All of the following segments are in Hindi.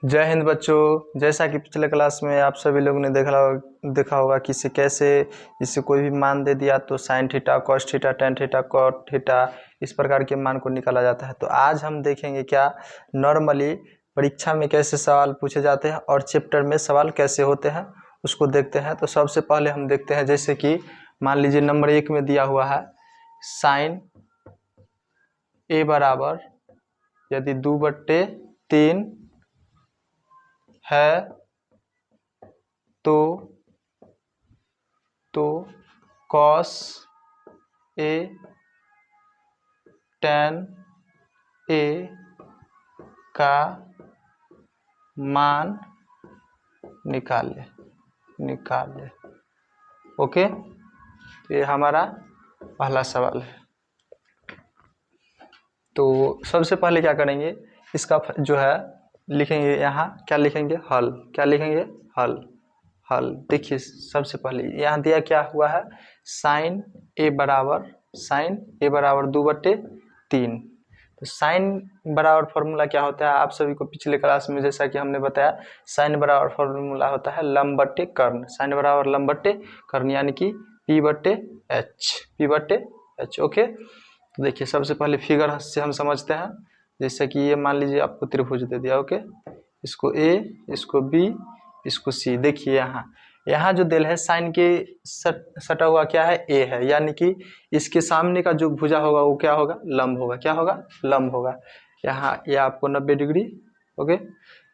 जय हिंद बच्चों। जैसा कि पिछले क्लास में आप सभी लोगों ने देखा होगा कि इसे कैसे इससे कोई भी मान दे दिया तो sine theta, cos theta, tan theta, cot theta इस प्रकार के मान को निकाला जाता है। तो आज हम देखेंगे क्या नॉर्मली परीक्षा में कैसे सवाल पूछे जाते हैं और चैप्टर में सवाल कैसे होते हैं उसको देखते हैं। तो सबसे पहले हम देखते हैं, जैसे कि मान लीजिए नंबर 1 में दिया हुआ है साइन ए बराबर यदि 2/3 है तो कॉस ए टेन ए का मान निकाल ले। ओके, तो ये हमारा पहला सवाल है। तो सबसे पहले क्या करेंगे, इसका जो है लिखेंगे, यहाँ क्या लिखेंगे, हल। क्या लिखेंगे, हल। देखिए सबसे पहले यहाँ दिया क्या हुआ है, साइन ए बराबर 2/3। तो साइन बराबर फॉर्मूला क्या होता है, आप सभी को पिछले क्लास में जैसा कि हमने बताया, साइन बराबर फॉर्मूला होता है लंब बट्टे कर्ण। साइन बराबर लंब बट्टे कर्ण यानी कि P/H। ओके, तो देखिए सबसे पहले फिगर से हम समझते हैं। जैसे कि ये मान लीजिए आपको त्रिभुज दे दिया, ओके, इसको ए, इसको बी, इसको सी। देखिए यहाँ जो दिल है साइन के सटा हुआ क्या है, ए है, यानी कि इसके सामने का जो भुजा होगा वो क्या होगा, लंब होगा। क्या होगा, लंब होगा। यहाँ ये आपको 90 डिग्री, ओके,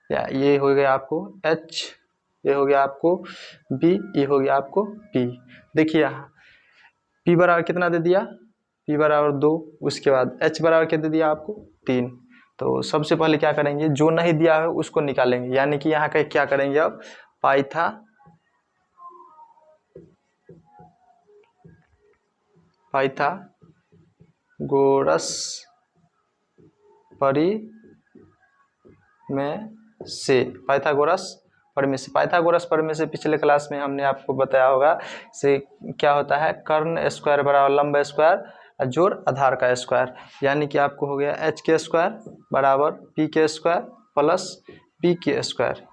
या ये हो गया आपको एच, ये हो गया आपको बी, ये हो गया आपको पी। देखिए यहाँ पी बराबर कितना दे दिया, पी बराबर 2, उसके बाद एच बराबर क्या दे दिया आपको 3। तो सबसे पहले क्या करेंगे, जो नहीं दिया है उसको निकालेंगे, यानी कि यहाँ का क्या करेंगे अब, पाइथागोरस परिमेय से पिछले क्लास में हमने आपको बताया होगा से क्या होता है, कर्ण स्क्वायर बराबर लंब स्क्वायर जोड़ आधार का स्क्वायर, यानी कि आपको हो गया एच के स्क्वायर बराबर पी के स्क्वायर प्लस पी के स्क्वायर।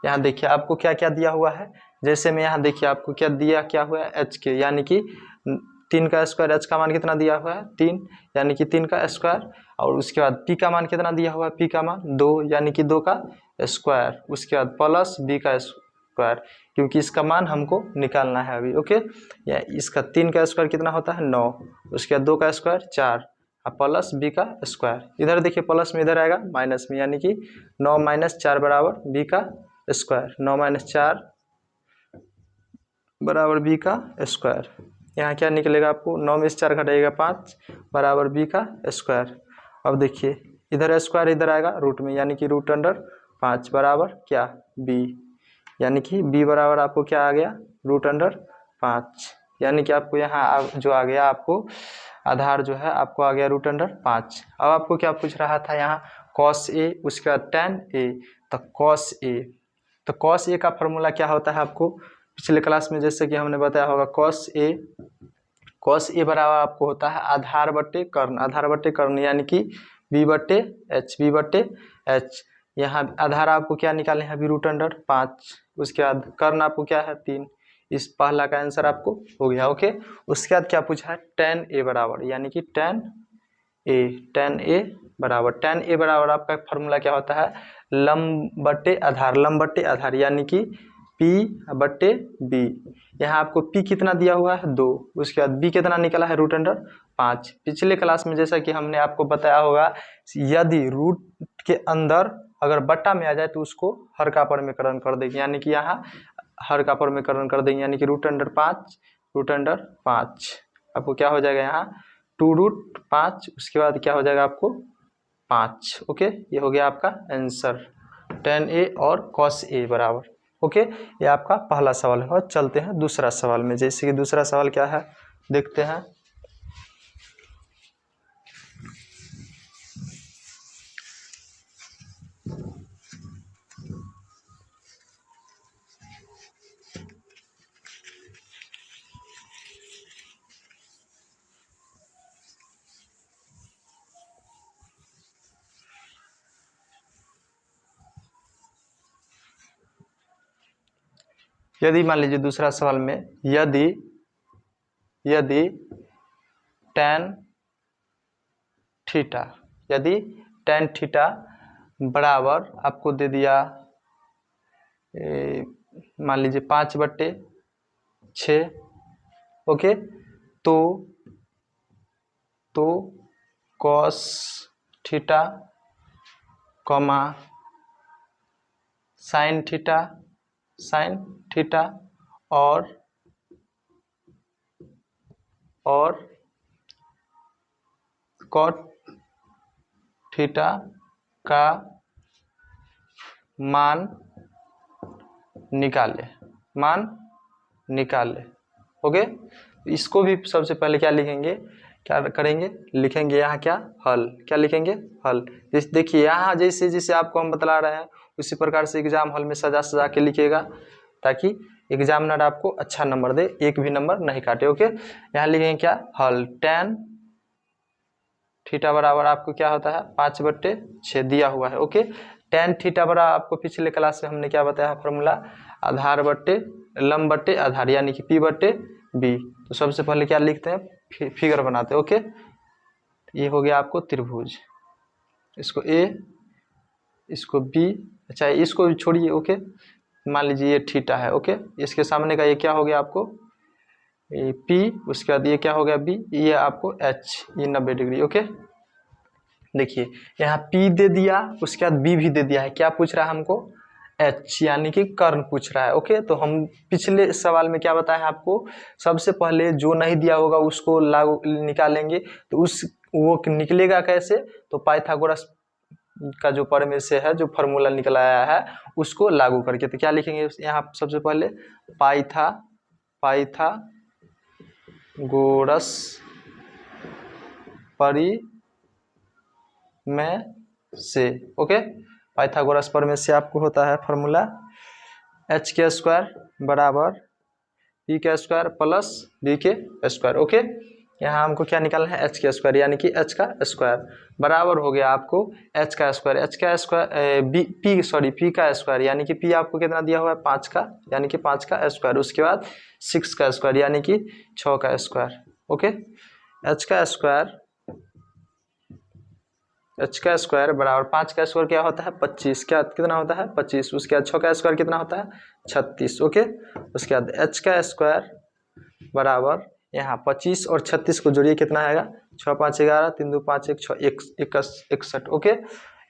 यहाँ देखिए आपको क्या क्या दिया हुआ है, जैसे में यहाँ देखिए आपको क्या दिया, क्या हुआ है एच के, यानी कि 3 का स्क्वायर, एच का मान कितना दिया हुआ है 3, यानी कि 3 का स्क्वायर, और उसके बाद पी का मान कितना दिया हुआ है, पी का मान 2, यानी कि 2 का स्क्वायर, उसके बाद प्लस बी का स्क्वायर, क्योंकि इसका मान हमको निकालना है अभी। ओके, या इसका 3 का स्क्वायर कितना होता है 9, उसके बाद 2 का स्क्वायर 4 और प्लस बी का स्क्वायर। इधर देखिए प्लस में इधर आएगा माइनस में, यानी कि 9 - 4 बराबर बी का स्क्वायर, 9 - 4 बराबर बी का स्क्वायर। यहाँ क्या निकलेगा आपको, 9 में से 4 घटाइएगा 5 बराबर बी का स्क्वायर। अब देखिए इधर स्क्वायर इधर आएगा रूट में, यानी कि √5 बराबर क्या, बी, यानी कि बी बराबर आपको क्या आ गया, √5, यानी कि आपको यहाँ जो आ गया आपको आधार जो है आपको आ गया √5। अब आपको क्या पूछ रहा था यहाँ, कॉस ए, उसके बाद टेन ए, तो कॉस ए का फॉर्मूला क्या होता है आपको पिछले क्लास में जैसे कि हमने बताया होगा, कॉस ए बराबर आपको होता है आधार बट्टे कर्ण, यानी कि बी/एच। यहाँ आधार आपको क्या निकाले हैं अभी √5, उसके बाद कर्ण आपको क्या है 3। इस पहला का आंसर आपको हो गया। ओके, उसके बाद क्या पूछा है, टेन ए बराबर, यानी कि टेन ए बराबर आपका फॉर्मूला क्या होता है, लंब बट्टे आधार, यानी कि P/B। यहाँ आपको P कितना दिया हुआ है 2, उसके बाद B कितना निकला है √5। पिछले क्लास में जैसा कि हमने आपको बताया होगा, यदि रूट के अंदर अगर बट्टा में आ जाए तो उसको हर का परमीकरण कर देंगे, यानी कि यहाँ हर का परमीकरण कर देंगे, यानी कि √5 आपको क्या हो जाएगा, यहाँ 2√5, उसके बाद क्या हो जाएगा आपको 5। ओके, ये हो गया आपका आंसर, टेन ए और कॉस ए बराबर। ओके, ये आपका पहला सवाल है। और चलते हैं दूसरा सवाल में, जैसे कि दूसरा सवाल क्या है देखते हैं। यदि मान लीजिए दूसरा सवाल में यदि tan थीटा, यदि tan थीटा बराबर आपको दे दिया मान लीजिए 5/6, ओके, तो cos theta comma sin theta और cot थीटा का मान निकाले, ओके। इसको भी सबसे पहले क्या लिखेंगे, क्या करेंगे, लिखेंगे यहाँ क्या, हल, क्या लिखेंगे, हल। देखिए यहाँ जैसे जैसे आपको हम बतला रहे हैं उसी प्रकार से एग्जाम हॉल में सजा के लिखिएगा, ताकि एग्जामिनर आपको अच्छा नंबर दे, एक भी नंबर नहीं काटे, ओके। यहाँ लिखेंगे क्या, हल, tan थीटा बराबर आपको क्या होता है 5/6 दिया हुआ है, ओके। tan थीटा बराबर आपको पिछले क्लास में हमने क्या बताया फॉर्मूला, आधार बट्टे लंब बट्टे आधार, यानी कि P/B। तो सबसे पहले क्या लिखते हैं, फिगर बनाते हैं, ओके। ये हो गया आपको त्रिभुज, इसको A, इसको B, अच्छा इसको भी छोड़िए, ओके। मान लीजिए ये थीटा है, ओके। इसके सामने का ये क्या हो गया आपको P, उसके बाद ये क्या हो गया B, ये आपको H, ये 90 डिग्री, ओके। देखिए यहाँ P दे दिया, उसके बाद B भी दे दिया है, क्या पूछ रहा है हमको, H, यानी कि कर्ण पूछ रहा है, ओके। तो हम पिछले सवाल में क्या बताया आपको, सबसे पहले जो नहीं दिया होगा उसको लागू निकालेंगे, तो वो निकलेगा कैसे, तो पाइथागोरस का जो परमेय से है, जो फॉर्मूला निकल आया है उसको लागू करके, तो क्या लिखेंगे यहाँ सबसे पहले, पाइथागोरस परिमेय से, ओके। पाइथागोरस परिमेय से आपको होता है फॉर्मूला h² बराबर p² प्लस b², ओके। यहाँ हमको क्या निकालना है, h², यानी कि h का स्क्वायर बराबर हो गया आपको h का स्क्वायर, p का स्क्वायर, यानी कि p आपको कितना दिया हुआ है 5 का, यानी कि 5 का स्क्वायर, उसके बाद 6 का स्क्वायर, यानी कि 6 का स्क्वायर, ओके। h का स्क्वायर बराबर 5 का स्क्वायर क्या होता है 25, क्या कितना होता है 25, उसके बाद 6 का स्क्वायर कितना होता है 36, ओके। उसके बाद h का स्क्वायर बराबर यहाँ 25 और 36 को जोड़िए, कितना आएगा 6 5 11, 3 2 5 1 6 61, ओके।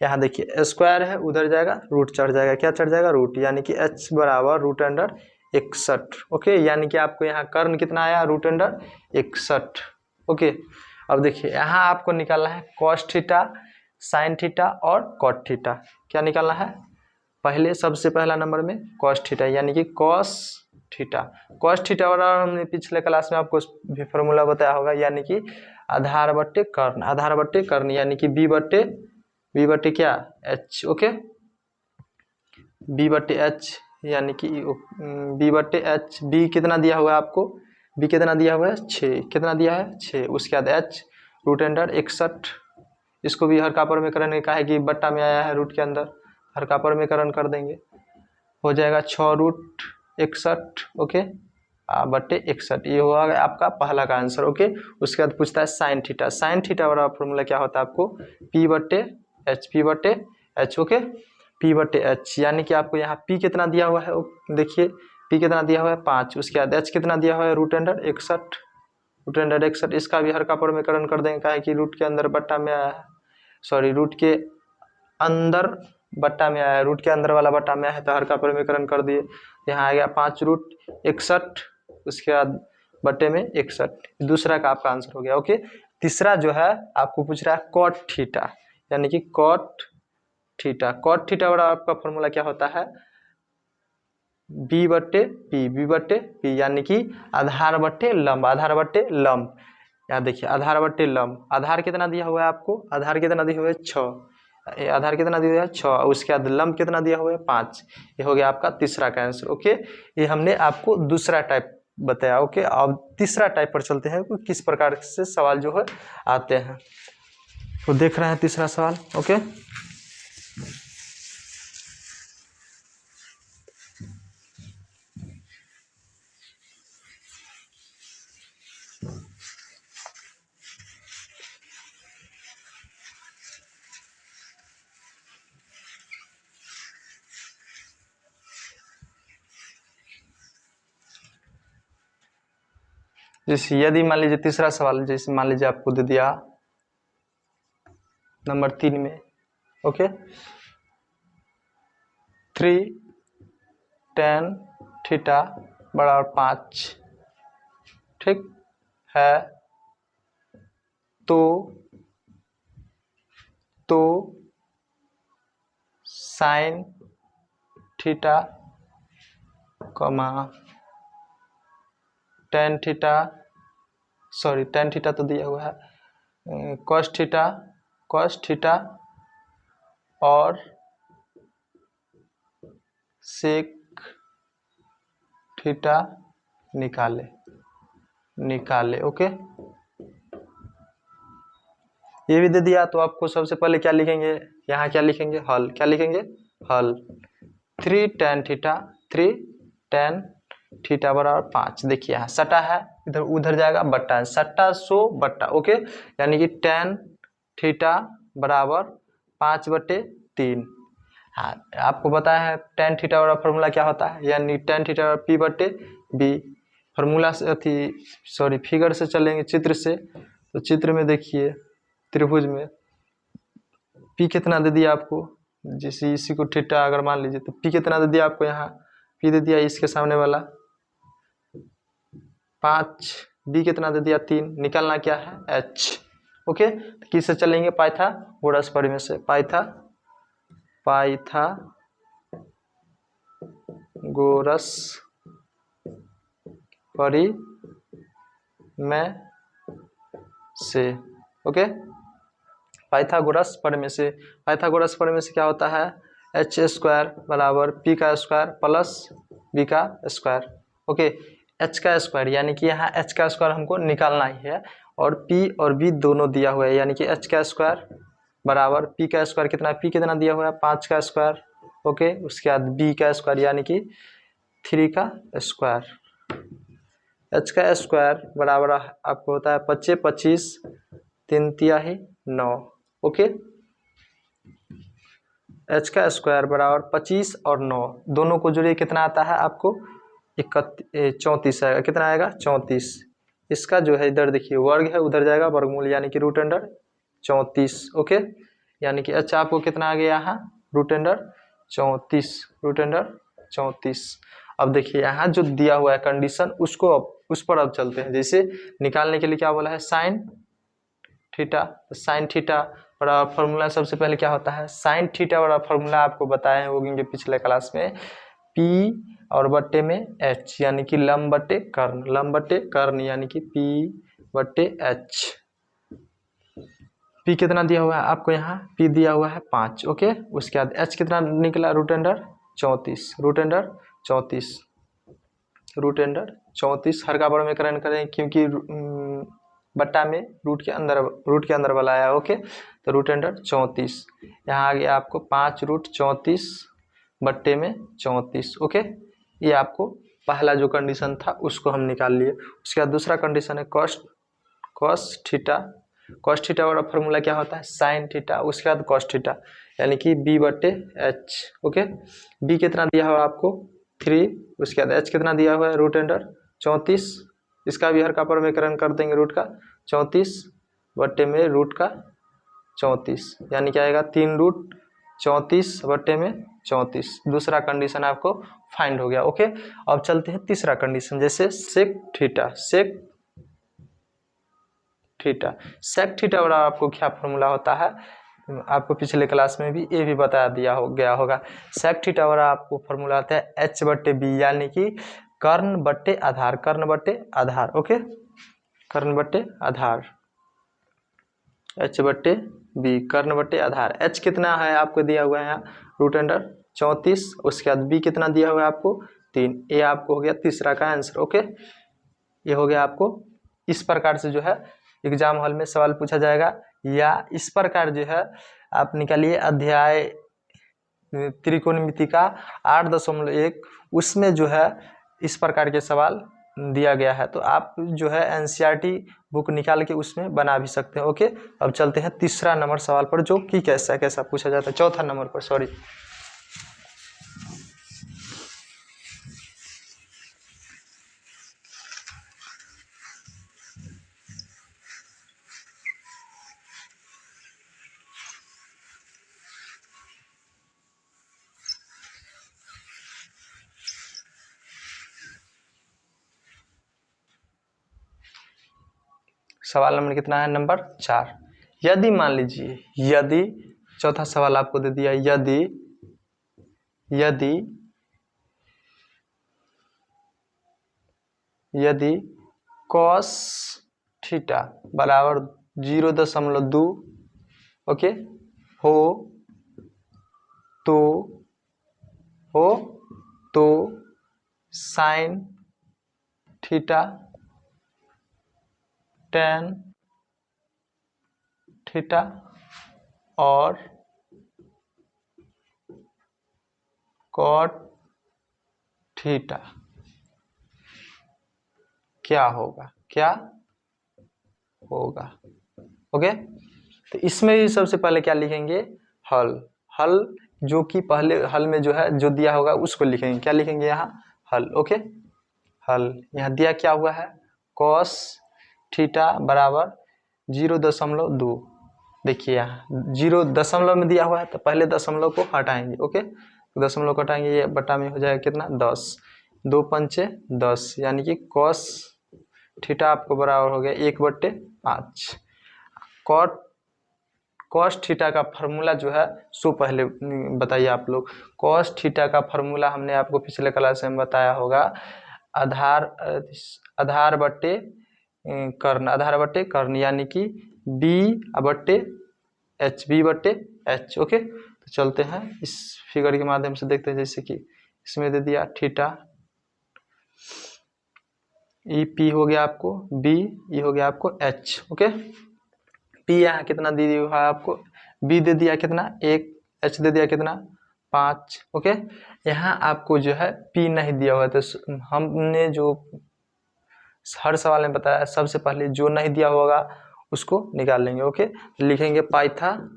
यहाँ देखिए स्क्वायर है, उधर जाएगा रूट चढ़ जाएगा, क्या चढ़ जाएगा रूट, यानी कि h बराबर √61, ओके। यानी कि आपको यहाँ कर्ण कितना आया √61, ओके। अब देखिए यहाँ आपको निकालना है cos थीटा, sin थीटा और cot थीटा, क्या निकालना है, पहले सबसे पहला नंबर में cos थीटा, यानी कि cos थीटा बराबर हमने पिछले क्लास में आपको भी फॉर्मूला बताया होगा, यानी कि आधार बट्टे कर्ण, यानी कि b बट्टे क्या h, ओके। b/h, यानी कि b/h, b कितना दिया हुआ है आपको, b कितना दिया हुआ है 6, कितना दिया है 6, उसके बाद h √61, इसको भी हर का परमेयकरण का है कि बट्टा में आया है रूट के अंदर, हर का परमेयकरण कर देंगे, हो जाएगा 6√61, ओके, बट्टे 61, ये हुआ आपका पहला का आंसर, ओके। उसके बाद पूछता है sin थीटा बराबर फॉर्मूला क्या होता है आपको P/H, ओके, P/H, यानी कि आपको यहाँ P कितना दिया हुआ है, देखिए P कितना दिया हुआ है 5, उसके बाद H कितना दिया हुआ है √61, इसका भी हर का परमेयकरण कर देंगे, क्या है कि रूट के अंदर बट्टा में आया है, सॉरी रूट के अंदर बट्टा में आया है, रूट के अंदर वाला बट्टा में आया है, तो हर का परमेयकरण कर दिए, यहाँ आ गया 5√61, उसके बाद बट्टे में 61, दूसरा का आपका आंसर हो गया, ओके। तीसरा जो है आपको पूछ रहा है cot थीटा, यानी कि cot थीटा बड़ा आपका फॉर्मूला क्या होता है b/p, यानी कि आधार बट्टे लंब, यहाँ देखिए आधार बट्टे लंब, आधार कितना दिया हुआ है आपको, आधार कितना दिया हुआ है 6, आधार कितना दिया हुआ है 6, उसके बाद लंब कितना दिया हुआ है 5, ये हो गया आपका तीसरा का आंसर, ओके। ये हमने आपको दूसरा टाइप बताया, ओके। अब तीसरा टाइप पर चलते हैं, किस प्रकार से सवाल जो है आते हैं, तो देख रहे हैं तीसरा सवाल, ओके। जैसे यदि मान लीजिए तीसरा सवाल, जैसे मान लीजिए आपको दे दिया नंबर 3 में, ओके, 3 tan थीटा बराबर 5, ठीक है, तो साइन थीटा कमा tan theta, sorry tan theta तो दिया हुआ है, cos थीटा और sec थीटा निकाले, ओके। ये भी दे दिया तो आपको सबसे पहले क्या लिखेंगे, यहाँ क्या लिखेंगे, हल, क्या लिखेंगे, हल। 3 tan थीटा बराबर 5, देखिए यहाँ सटा है, इधर उधर जाएगा बट्टा है, सट्टा सो बट्टा, ओके, यानी कि tan थीटा बराबर 5/3। हाँ, आपको बताया है tan थीटा वाला फॉर्मूला क्या होता है, यानी tan थीटा P/B। फॉर्मूला से सॉरी फिगर से चलेंगे, चित्र से, तो चित्र में देखिए त्रिभुज में P कितना दे दिया आपको, जैसे इसी को थीटा अगर मान लीजिए तो P कितना दे दिया आपको, यहाँ P दे दिया इसके सामने वाला 5, B कितना दे दिया 3, निकालना क्या है H, ओके। तो किससे चलेंगे, पाइथागोरस परिमेय से, पाइथागोरस परिमेय से, ओके, पाइथागोरस परिमेय से। पाइथागोरस परिमेय से क्या होता है, h² बराबर p का स्क्वायर प्लस b का स्क्वायर, ओके, h का स्क्वायर, यानी कि यहाँ h का स्क्वायर हमको निकालना ही है, और p और b दोनों दिया हुआ है, यानी कि h का स्क्वायर बराबर p का स्क्वायर कितना, p कितना दिया हुआ है 5 का स्क्वायर, ओके, उसके बाद b का स्क्वायर यानी कि 3 का स्क्वायर, h का स्क्वायर बराबर आपको होता है 25 25 3 तिहाई 9, ओके। h का स्क्वायर बराबर 25 और 9 दोनों को जोड़िए, कितना आता है आपको 34 आएगा, कितना आएगा 34। इसका जो है इधर देखिए वर्ग है, उधर जाएगा वर्गमूल, यानी कि √34, ओके, यानी कि h आपको कितना आ गया यहाँ √34। अब देखिए यहाँ जो दिया हुआ है कंडीशन, उसको अब उस पर अब चलते हैं। जैसे निकालने के लिए क्या बोला है, साइन थीटा, साइन थीटा बड़ा फॉर्मूला सबसे पहले क्या होता है, साइन थीटा बड़ा फॉर्मूला आपको बताए होंगे पिछले क्लास में, P और बट्टे में H, यानी कि लंब बट्टे कर्ण, यानी कि P/H। P कितना दिया हुआ है आपको, यहाँ P दिया हुआ है 5, ओके, उसके बाद H कितना निकला √34 हर का वर्गीकरण करें, क्योंकि बट्टा में रूट के अंदर वाला आया, ओके, तो √34 यहाँ आ गया आपको 5√34/34, ओके। ये आपको पहला जो कंडीशन था उसको हम निकाल लिए। उसके बाद दूसरा कंडीशन है cos थीटा वाला फॉर्मूला क्या होता है, साइन थीटा, उसके बाद cos थीटा, यानी कि B/H, ओके। B कितना दिया हुआ आपको 3, उसके बाद H कितना दिया हुआ है √34, इसका भी हर का वर्गीकरण कर देंगे, रूट का 34/√34, यानी क्या आएगा 3√34/34। दूसरा कंडीशन आपको फाइंड हो गया, ओके। अब चलते हैं तीसरा कंडीशन, जैसे सेक थीटा वाला आपको क्या फॉर्मूला होता है, आपको पिछले क्लास में भी ये भी बता दिया गया होगा। सेक थीटा वाला आपको फॉर्मूला आता है H/B, यानी कि कर्ण बट्टे आधार, ओके, H/B कर्ण बट्टे आधार। H कितना है आपको दिया हुआ है यहाँ √34, उसके बाद B कितना दिया हुआ है आपको 3, ये आपको हो गया तीसरा का आंसर, ओके। ये हो गया आपको, इस प्रकार से जो है एग्जाम हॉल में सवाल पूछा जाएगा, या इस प्रकार जो है आप निकालिए अध्याय त्रिकोणमिति का 8.1, उसमें जो है इस प्रकार के सवाल दिया गया है, तो आप जो है NCERT बुक निकाल के उसमें बना भी सकते हैं, ओके। अब चलते हैं तीसरा नंबर सवाल पर, जो कि कैसा पूछा जाता है, चौथा नंबर पर, सॉरी। सवाल नंबर कितना है, नंबर 4। यदि मान लीजिए, यदि चौथा सवाल आपको दे दिया, यदि cos थीटा बराबर 0.2 ओके हो तो साइन थीटा tan थीटा और cot थीटा क्या होगा, ओके। तो इसमें भी सबसे पहले क्या लिखेंगे, हल जो कि पहले हल में जो है जो दिया होगा उसको लिखेंगे, क्या लिखेंगे यहाँ, हल, ओके। हल यहाँ दिया क्या हुआ है, cos थीटा बराबर 0.2। देखिए यहाँ 0 दशमलव में दिया हुआ है तो पहले दशमलव को हटाएंगे, ओके। तो दशमलव को हटाएंगे, ये बटा में हो जाएगा कितना, 10, 2 पंचे 10, यानी कि cos थीटा आपको बराबर हो गया 1/5। cos थीटा का फार्मूला जो है सो पहले बताइए आप लोग। cos थीटा का फार्मूला हमने आपको पिछले क्लास में बताया होगा, आधार बट्टे कर्ण, यानी कि b/h, ओके। तो चलते हैं इस फिगर के माध्यम से देखते हैं, जैसे कि इसमें दे दिया थीटा, ई पी हो गया आपको b, ई हो गया आपको h, ओके। p यहाँ कितना दे दिया है आपको, b दे दिया कितना 1, h दे दिया कितना 5, ओके। यहाँ आपको जो है p नहीं दिया हुआ, तो हमने जो हर सवाल में बताया सबसे पहले जो नहीं दिया होगा उसको निकाल लेंगे, ओके। लिखेंगे पाइथागोरस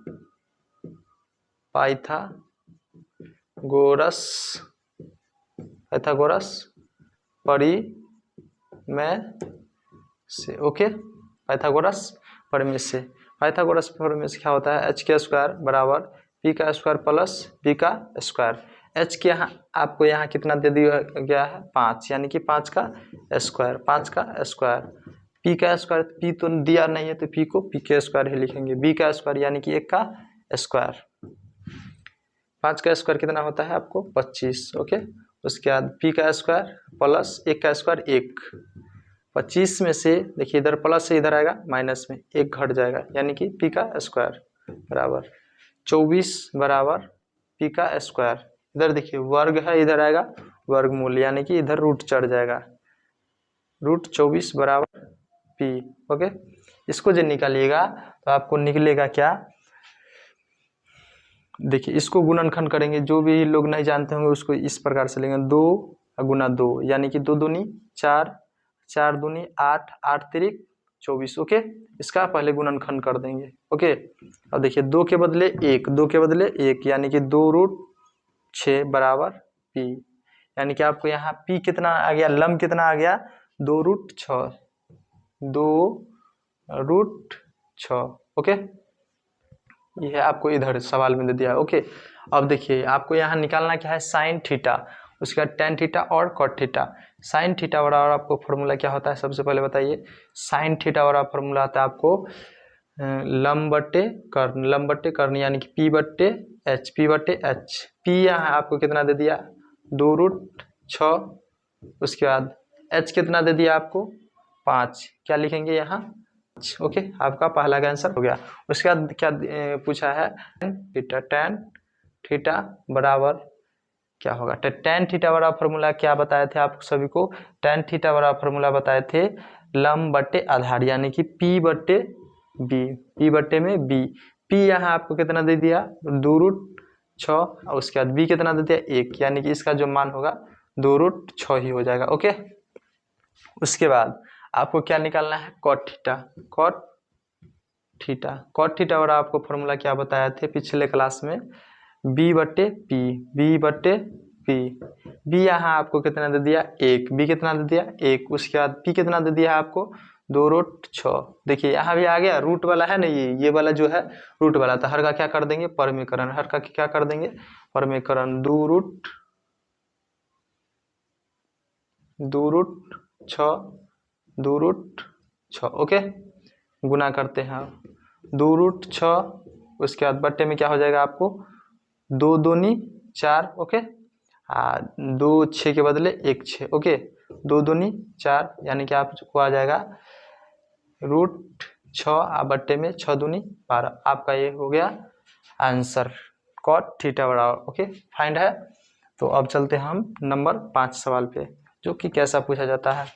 परिमेय से, ओके। पाइथागोरस परिमेय से क्या होता है, h² बराबर p² प्लस b का स्क्वायर। h के यहाँ आपको यहाँ कितना दे दिया गया है, 5, यानी कि 5 का स्क्वायर, p का स्क्वायर, p तो दिया नहीं है तो p को p के स्क्वायर ही लिखेंगे, b का स्क्वायर यानी कि 1 का स्क्वायर, 5 का स्क्वायर कितना होता है आपको 25, ओके। उसके बाद p का स्क्वायर प्लस 1 का स्क्वायर 1, 25 में से देखिए इधर प्लस से इधर आएगा माइनस में 1 घट जाएगा, यानी कि p का स्क्वायर बराबर 24 बराबर p का स्क्वायर, इधर देखिए वर्ग है, इधर आएगा वर्गमूल, यानी कि इधर रूट चढ़ जाएगा, √24 बराबर p, ओके। इसको जब निकालिएगा तो आपको निकलेगा क्या, देखिए इसको गुणनखंड करेंगे, जो भी लोग नहीं जानते होंगे उसको इस प्रकार से लेंगे, 2 गुना 2 यानी कि 2 दूनी 4, 4 दूनी 8, 8 तिरिक 24, ओके। इसका पहले गुणनखंड कर देंगे, ओके। अब देखिए 2 के बदले 1, यानी कि 2√6 बराबर p, यानी कि आपको यहाँ p कितना आ गया, लम कितना आ गया 2√6, ओके। ये है आपको इधर सवाल में दे दिया, ओके। अब देखिए आपको यहाँ निकालना क्या है, साइन थीटा, उसके बाद टेन थीटा और कॉट थीटा। साइन थीटा बराबर आपको फॉर्मूला क्या होता है, सबसे पहले बताइए। साइन थीटा बराबर फॉर्मूला आता है आपको लंब बट्टे कर्ण, यानी कि p/h, p यहाँ आपको कितना दे दिया 2√6, उसके बाद h कितना दे दिया आपको 5, क्या लिखेंगे यहाँ, ओके। आपका पहला का आंसर हो गया। उसके बाद क्या पूछा है, tan थीटा बराबर क्या होगा, tan थीटा बराबर फॉर्मूला क्या बताए थे आप सभी को, tan थीटा बराबर फॉर्मूला बताए थे लंब बट्टे आधार, यानी कि p बट्टे में b, p यहाँ आपको कितना दे दिया 2√6, और उसके बाद b कितना दे दिया 1, यानी कि इसका जो मान होगा 2√6 ही हो जाएगा, ओके। उसके बाद आपको क्या निकालना है, कॉट थीटा और आपको फॉर्मूला क्या बताए थे पिछले क्लास में, b यहाँ आपको कितना दे दिया 1, b कितना दे दिया 1, उसके बाद p कितना दे दिया आपको 2√6। देखिए यहाँ भी आ गया, रूट वाला है ना, ये वाला जो है रूट वाला, तो हर का क्या कर देंगे परमीकरण, 2√6, ओके। गुना करते हैं 2√6, उसके बाद बट्टे में क्या हो जाएगा आपको 2 दूनी 4, ओके। 2 6 के बदले 1 6, ओके। 2 दूनी 4 यानी कि आपको आ जाएगा √6 बट्टे में 6 दूनी 12। आपका ये हो गया आंसर कॉट थीटा बराबर, ओके, फाइंड है। तो अब चलते हैं हम नंबर 5 सवाल पे, जो कि कैसा पूछा जाता है।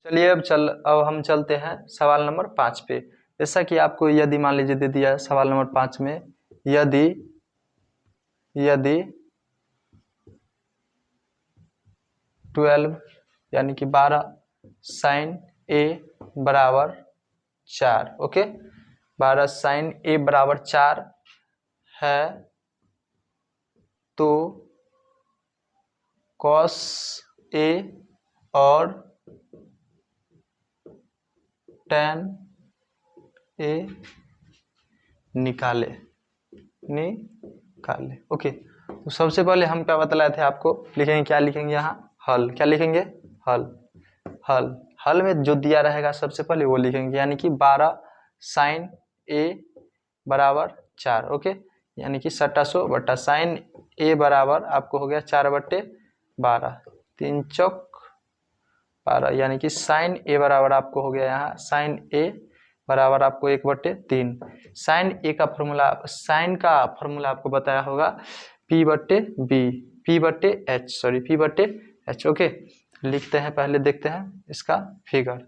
चलिए अब हम चलते हैं सवाल नंबर 5 पे। जैसा कि आपको यदि मान लीजिए दे दिया है सवाल नंबर 5 में, यदि 12 यानी कि 12 साइन ए बराबर 4, ओके। 12 साइन ए बराबर 4 है तो कॉस ए और tan ए निकाले, ओके। तो सबसे पहले हम क्या बतलाए थे आपको, लिखेंगे क्या, लिखेंगे यहाँ हल, क्या लिखेंगे हल में जो दिया रहेगा सबसे पहले वो लिखेंगे, यानी कि 12 साइन ए बराबर 4, ओके। यानी कि 1700 बट्टा साइन ए बराबर आपको हो गया 4/12, 3 चौक 12, यानी कि साइन ए बराबर आपको हो गया यहाँ साइन ए बराबर आपको 1/3। साइन ए का फॉर्मूला, साइन का फॉर्मूला आपको बताया होगा P/H, ओके। लिखते हैं, पहले देखते हैं इसका फिगर,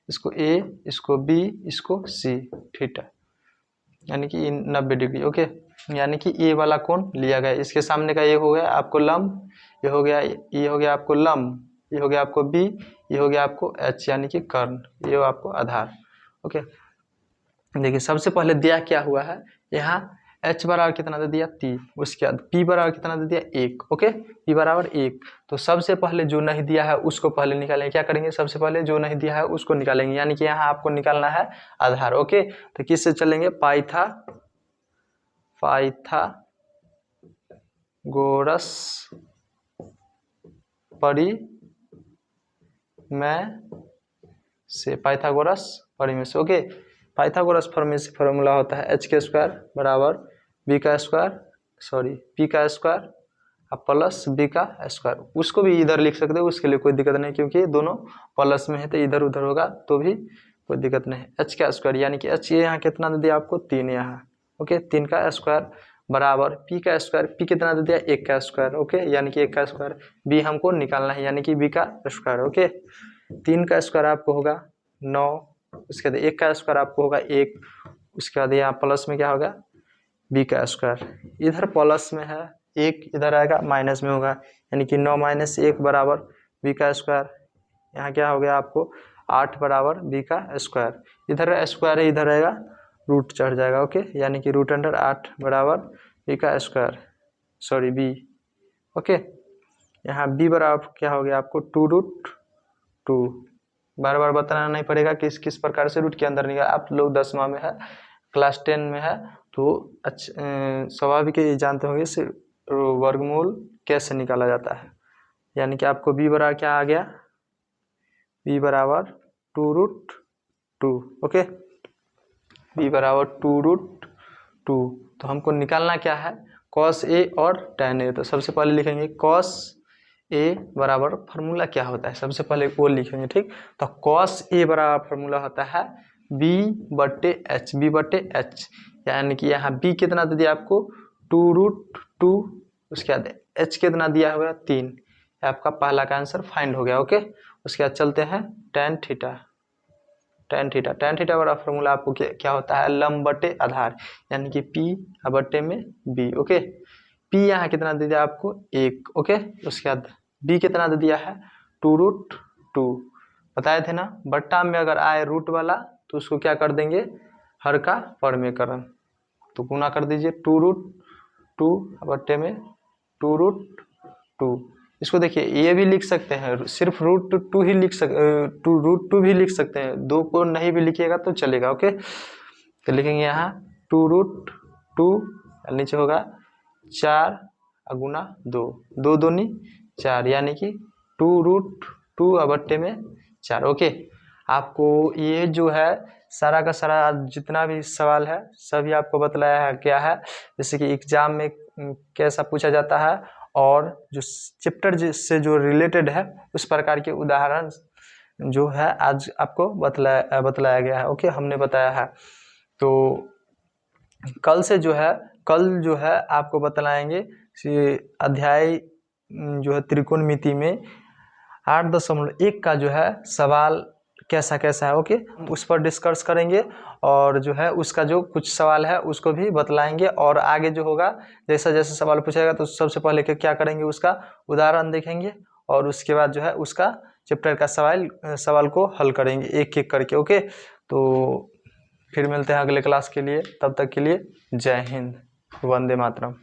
इसको ए, इसको बी, इसको सी, थीटा यानी कि 90 डिग्री, ओके। यानी कि ए वाला कोण लिया गया, इसके सामने का ये हो गया आपको लंब, ये हो गया आपको लंब, ये हो गया आपको बी, ये हो गया आपको एच यानी कि कर्ण, ये हो आपको आधार, ओके। देखिए सबसे पहले दिया क्या हुआ है यहाँ, एच बराबर कितना दे दिया 3, उसके बाद पी बराबर कितना दे दिया 1, ओके। पी बराबर 1, तो सबसे पहले जो नहीं दिया है उसको पहले निकालेंगे, क्या करेंगे, सबसे पहले जो नहीं दिया है उसको निकालेंगे, यानी कि यहाँ आपको निकालना है आधार, ओके। तो किससे चलेंगे, पाइथागोरस परिमेय से, ओके। पाइथागोरस परिमेय से फॉर्मूला होता है h² बराबर पी का स्क्वायर प्लस बी का स्क्वायर। उसको भी इधर लिख सकते हो, उसके लिए कोई दिक्कत नहीं, क्योंकि दोनों प्लस में है तो इधर उधर होगा तो भी कोई दिक्कत नहीं। h² यानी कि h यहाँ कितना दे दिया आपको 3 यहाँ, ओके। 3 का स्क्वायर बराबर पी का स्क्वायर, पी कितना दे दिया 1 का स्क्वायर, ओके। यानी कि 1 का स्क्वायर, बी हमको निकालना है यानी कि बी का स्क्वायर, ओके। 3 का स्क्वायर आपको होगा 9, उसके बाद 1 का स्क्वायर आपको होगा 1, उसके बाद यहाँ प्लस में क्या होगा बी का स्क्वायर, इधर प्लस में है 1, इधर आएगा माइनस में होगा, यानी कि 9 - 1 बराबर बी का स्क्वायर। यहाँ क्या हो गया आपको 8 बराबर बी का स्क्वायर, इधर स्क्वायर है इधर आएगा रूट चढ़ जाएगा, ओके। यानी कि √8 बराबर बी का स्क्वायर, बी, ओके। यहाँ बी बराबर क्या हो गया आपको 2√2, बार बार बताना नहीं पड़ेगा किस किस प्रकार से रूट के अंदर निकाल, आप लोग 10वां में है, क्लास 10 में है तो स्वाभाविक ही जानते होंगे से वर्गमूल कैसे निकाला जाता है। यानी कि आपको बी बराबर क्या आ गया, बी बराबर 2√2, ओके। बी बराबर 2√2, तो हमको निकालना क्या है कॉस ए और tan ए। तो सबसे पहले लिखेंगे कॉस ए बराबर फार्मूला क्या होता है, सबसे पहले वो लिखेंगे, ठीक। तो कॉस ए बराबर फार्मूला होता है b/h, यानी कि यहाँ b कितना दे दिया आपको 2√2, उसके बाद h कितना दिया हुआ 3, आपका पहला का आंसर फाइंड हो गया, ओके। उसके बाद चलते हैं tan थीटा बड़ा फार्मूला आपको क्या होता है लंब बटे आधार, यानी कि p/में b, ओके। p यहाँ कितना दे दिया आपको 1, ओके। उसके बाद b कितना दे दिया है 2√2, 2 बताए थे ना। बट्टा में अगर आए रूट वाला तो उसको क्या कर देंगे, हर का परमेकरण, तो गुना कर दीजिए 2√2 बट्टे में 2√2। इसको देखिए ये भी लिख सकते हैं, सिर्फ √2 ही लिख √2 भी लिख सकते हैं, 2 को नहीं भी लिखिएगा तो चलेगा। ओके, तो लिखेंगे यहाँ 2√2, नीचे होगा 4 गुना 2, 2 दूनी 4, यानी कि 2√2 बट्टे में 4। ओके, आपको ये जो है सारा का सारा जितना भी सवाल है सभी आपको बतलाया है क्या है, जैसे कि एग्जाम में कैसा पूछा जाता है और जो चैप्टर से जो रिलेटेड है उस प्रकार के उदाहरण जो है आज आपको बतलाया गया है। ओके, हमने बताया है। तो कल जो है आपको बतलाएंगे अध्याय जो है त्रिकोणमिति में 8.1 का जो है सवाल कैसा कैसा है। ओके, उस पर डिस्कस करेंगे और जो है उसका जो कुछ सवाल है उसको भी बतलाएंगे, और आगे जो होगा जैसा जैसा सवाल पूछेगा तो सबसे पहले क्या करेंगे, उसका उदाहरण देखेंगे और उसके बाद जो है उसका चैप्टर का सवाल को हल करेंगे एक एक करके। ओके, तो फिर मिलते हैं अगले क्लास के लिए, तब तक के लिए जय हिंद, वंदे मातरम।